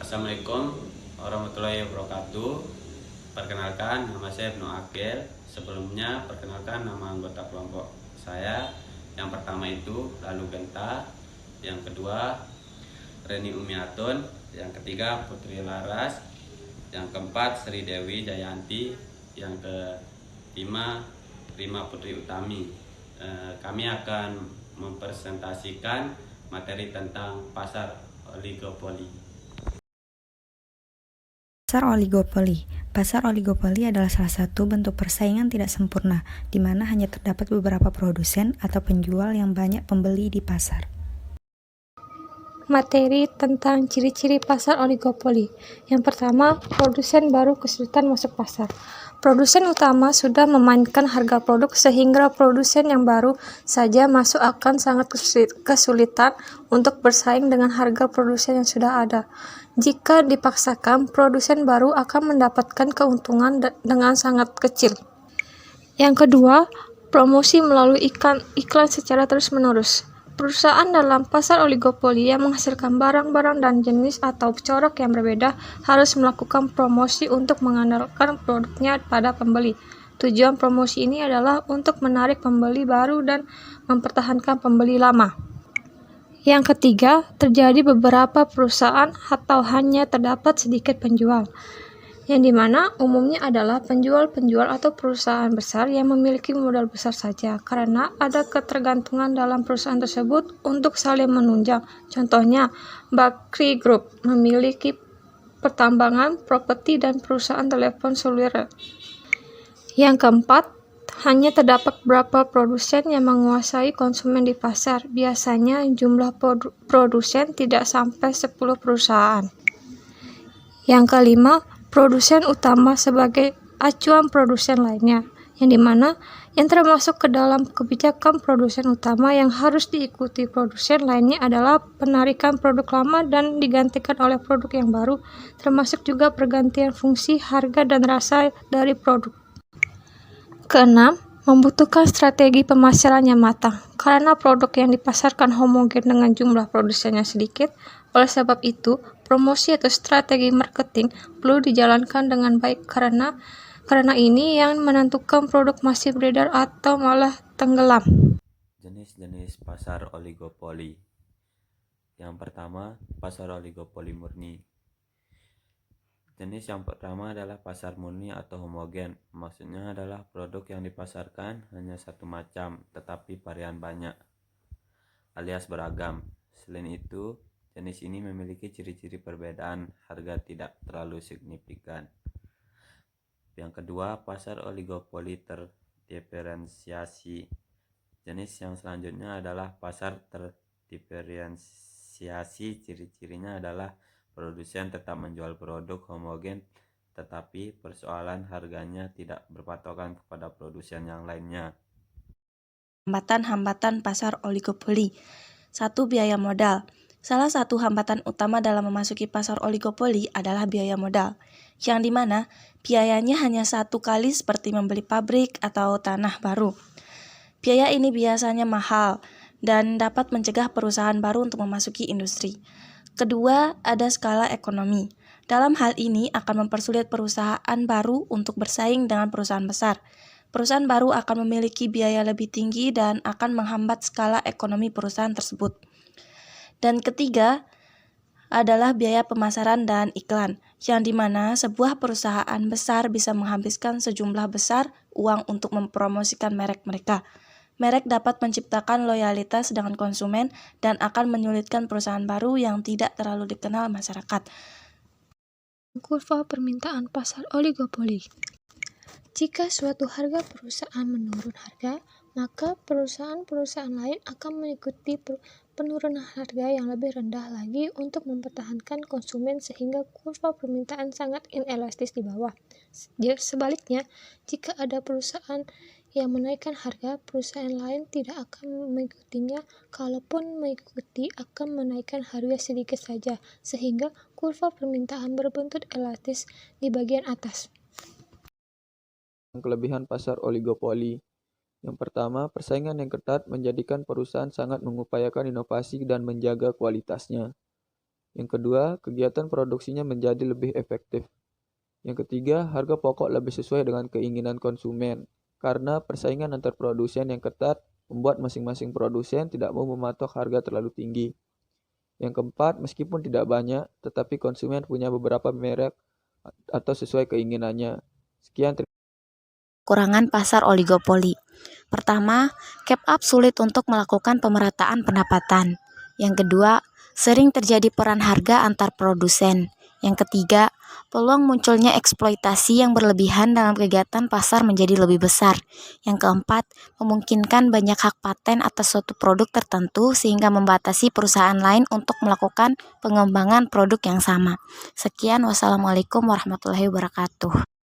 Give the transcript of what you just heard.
Assalamualaikum warahmatullahi wabarakatuh. Perkenalkan, nama saya Ibnu Akil. Sebelumnya, perkenalkan nama anggota kelompok saya. Yang pertama itu Lalu Genta, yang kedua Reni Umiatun, yang ketiga Putri Laras, yang keempat Sri Dewi Jayanti, yang kelima Rima Putri Utami. Kami akan mempresentasikan materi tentang pasar oligopoli. Pasar oligopoli. Pasar oligopoli adalah salah satu bentuk persaingan tidak sempurna, di mana hanya terdapat beberapa produsen atau penjual yang banyak pembeli di pasar. Materi tentang ciri-ciri pasar oligopoli. Yang pertama, produsen baru kesulitan masuk pasar. Produsen utama sudah memainkan harga produk sehingga produsen yang baru saja masuk akan sangat kesulitan untuk bersaing dengan harga produsen yang sudah ada. Jika dipaksakan, produsen baru akan mendapatkan keuntungan dengan sangat kecil. Yang kedua, promosi melalui iklan secara terus-menerus. Perusahaan dalam pasar oligopoli yang menghasilkan barang-barang dan jenis atau corak yang berbeda harus melakukan promosi untuk mengandalkan produknya pada pembeli. Tujuan promosi ini adalah untuk menarik pembeli baru dan mempertahankan pembeli lama. Yang ketiga, terjadi beberapa perusahaan atau hanya terdapat sedikit penjual, yang dimana umumnya adalah penjual-penjual atau perusahaan besar yang memiliki modal besar saja, karena ada ketergantungan dalam perusahaan tersebut untuk saling menunjang. Contohnya, Bakri Group memiliki pertambangan, properti, dan perusahaan telepon seluler. Yang keempat, hanya terdapat beberapa produsen yang menguasai konsumen di pasar. Biasanya jumlah produsen tidak sampai 10 perusahaan. Yang kelima, produsen utama sebagai acuan produsen lainnya, yang termasuk ke dalam kebijakan produsen utama yang harus diikuti produsen lainnya adalah penarikan produk lama dan digantikan oleh produk yang baru, termasuk juga pergantian fungsi, harga, dan rasa dari produk. Keenam, membutuhkan strategi pemasaran yang matang, karena produk yang dipasarkan homogen dengan jumlah produsen yang sedikit. Oleh sebab itu, promosi atau strategi marketing perlu dijalankan dengan baik, karena ini yang menentukan produk masih beredar atau malah tenggelam. Jenis-jenis pasar oligopoli. Yang pertama, pasar oligopoli murni. Jenis yang pertama adalah pasar murni atau homogen. Maksudnya adalah produk yang dipasarkan hanya satu macam, tetapi varian banyak, alias beragam. Selain itu, jenis ini memiliki ciri-ciri perbedaan harga tidak terlalu signifikan. Yang kedua, pasar oligopoli terdiferensiasi. Jenis yang selanjutnya adalah pasar terdiferensiasi. Ciri-cirinya adalah produsen tetap menjual produk homogen, tetapi persoalan harganya tidak berpatokan kepada produsen yang lainnya. Hambatan-hambatan pasar oligopoli. 1. Biaya modal. Salah satu hambatan utama dalam memasuki pasar oligopoli adalah biaya modal, yang dimana biayanya hanya satu kali seperti membeli pabrik atau tanah baru. Biaya ini biasanya mahal dan dapat mencegah perusahaan baru untuk memasuki industri. Kedua, ada skala ekonomi. Dalam hal ini akan mempersulit perusahaan baru untuk bersaing dengan perusahaan besar. Perusahaan baru akan memiliki biaya lebih tinggi dan akan menghambat skala ekonomi perusahaan tersebut. Dan ketiga, adalah biaya pemasaran dan iklan, yang dimana sebuah perusahaan besar bisa menghabiskan sejumlah besar uang untuk mempromosikan merek mereka. Merek dapat menciptakan loyalitas dengan konsumen dan akan menyulitkan perusahaan baru yang tidak terlalu dikenal masyarakat. Kurva permintaan pasar oligopoli. Jika suatu harga perusahaan menurun harga, maka perusahaan-perusahaan lain akan mengikuti penurunan harga yang lebih rendah lagi untuk mempertahankan konsumen, sehingga kurva permintaan sangat inelastis di bawah. Sebaliknya, jika ada perusahaan yang menaikkan harga, perusahaan lain tidak akan mengikutinya. Kalaupun mengikuti, akan menaikkan harga sedikit saja, sehingga kurva permintaan berbentuk elastis di bagian atas. Kelebihan pasar oligopoli. Yang pertama, persaingan yang ketat menjadikan perusahaan sangat mengupayakan inovasi dan menjaga kualitasnya. Yang kedua, kegiatan produksinya menjadi lebih efektif. Yang ketiga, harga pokok lebih sesuai dengan keinginan konsumen, karena persaingan antar produsen yang ketat membuat masing-masing produsen tidak mau mematok harga terlalu tinggi. Yang keempat, meskipun tidak banyak, tetapi konsumen punya beberapa merek atau sesuai keinginannya. Sekian, Kekurangan pasar oligopoli. Pertama, cap up sulit untuk melakukan pemerataan pendapatan. Yang kedua, sering terjadi peran harga antar produsen. Yang ketiga, peluang munculnya eksploitasi yang berlebihan dalam kegiatan pasar menjadi lebih besar. Yang keempat, memungkinkan banyak hak paten atas suatu produk tertentu sehingga membatasi perusahaan lain untuk melakukan pengembangan produk yang sama. Sekian, wassalamualaikum warahmatullahi wabarakatuh.